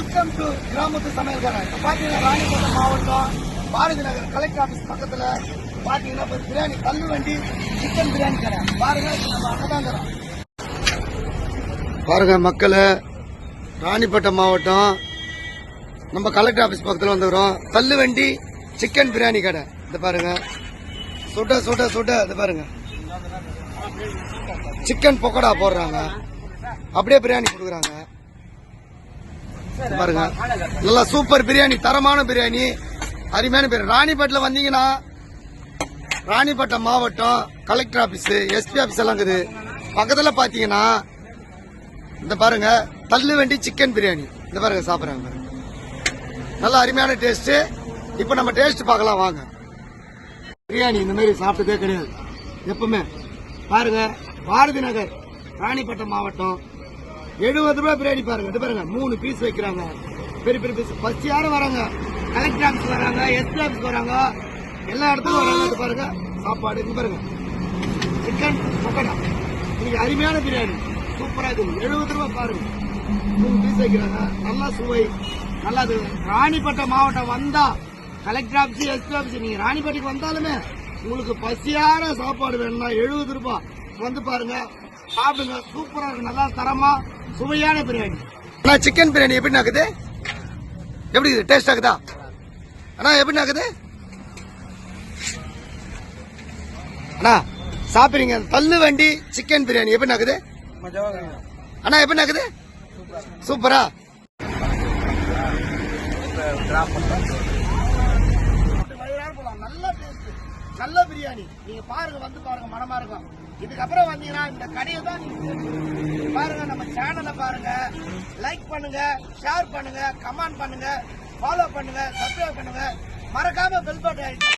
Welcome to கிராமத்து சமையல்காரன். பாத்தீங்கன்னா ராணிப்பேட்டை மாவட்டம் பாரதி நகர் கலெக்டர் ஆபீஸ் பக்கத்துல பாத்தீங்கன்னா பிரியாணி கல்லு வண்டி சிக்கன் பிரியாணி கடை பாருங்க. நம்ம அங்கதான் தரோம் பாருங்க மக்களே. ராணிப்பேட்டை மாவட்டம் நம்ம கலெக்டர் ஆபீஸ் பக்கத்துல வந்துக்கிறோம். கல்லு வண்டி சிக்கன் பிரியாணி கடை. இந்த பாருங்க சுட சுட சுட. இது பாருங்க சிக்கன் பக்கோடா போடுறாங்க, அப்படியே பிரியாணி கொடுக்குறாங்க. பாருங்க நல்லா சூப்பர் பிரியாணி, தரமான பிரியாணி, அருமையான பிரியாணி. ராணிப்பேட்டில் வந்தீங்கன்னா ராணிப்பேட்டை மாவட்டம் கலெக்டர் ஆபீஸ் எஸ்பி ஆபீஸ் எல்லாம் இருக்குது. பக்கத்துல பாத்தீங்கன்னா இந்த பாருங்க தள்ளு வண்டி சிக்கன் பிரியாணி. இந்த பாருங்க சாப்பிடுறாங்க, நல்லா அருமையான டேஸ்ட். இப்ப நம்ம டேஸ்ட் பார்க்கலாம் வாங்க. பிரியாணி இந்த மாதிரி சாப்பிட்டதே கிடையாது எப்பவுமே. பாருங்க பாரதி நகர் ராணிப்பேட்டை மாவட்டம் 70 ரூபாய் பிரியாணி பாருங்க. இது பாருங்க 3 பீஸ் வைக்கிறாங்க, பெரிய பெரிய பீஸ். ஃபர்ஸ்ட் யாரும் வராங்க, கலெக்டர் ஆபீஸ் வராங்க, எஸ்பி ஆபீஸ் வராங்க, எல்லா இடத்துக்கும் வராங்க. இது பாருங்க சாப்பாடு. இது பாருங்க சிக்கன் பக்கோடா, இன்னைக்கு அருமையான பிரியாணி சூப்பரா இருக்குது. 70 ரூபாய் பாருங்க, 3 பீஸ் வைக்கிறாங்க. நல்லா சுவை, நல்லா. ராணிப்பேட்டை மாவட்டம் வந்தா கலெக்டர் ஆபீஸ் எஸ்பி ஆபீஸ், நீங்க ராணிப்பேட்டைக்கு வந்தாலுமே உங்களுக்கு பசியான சாப்பாடு வேணும்னா 70 ரூபாய் வந்து பாருங்க, சாப்பிடுங்க. சூப்பரா இருக்கு, நல்லா தரமா சுவையான பிரியாணி. ஆனா சிக்கன் பிரியாணி எப்படி நாக்குது, எப்படி டேஸ்ட் ஆகுதா? ஆனா எப்படி நாக்குது அண்ணா சாப்பிடுறீங்க? தள்ளு வண்டி சிக்கன் பிரியாணி எப்படி நாக்குது அண்ணா? எப்படி நாக்குது? சூப்பரா. நல்ல டேஸ்ட், நல்ல பிரியாணி. நீங்க பாருங்க, வந்து பாருங்க, மனமா இருக்கும். இதுக்கப்புறம் வந்தீங்கன்னா இந்த கடையை தான் நீங்க பாருங்க. நம்ம சேனலை பாருங்க, லைக் பண்ணுங்க, ஷேர் பண்ணுங்க, கமெண்ட் பண்ணுங்க, ஃபாலோ பண்ணுங்க, சப்ஸ்கிரைப் பண்ணுங்க, மறக்காம பெல் பட்டன்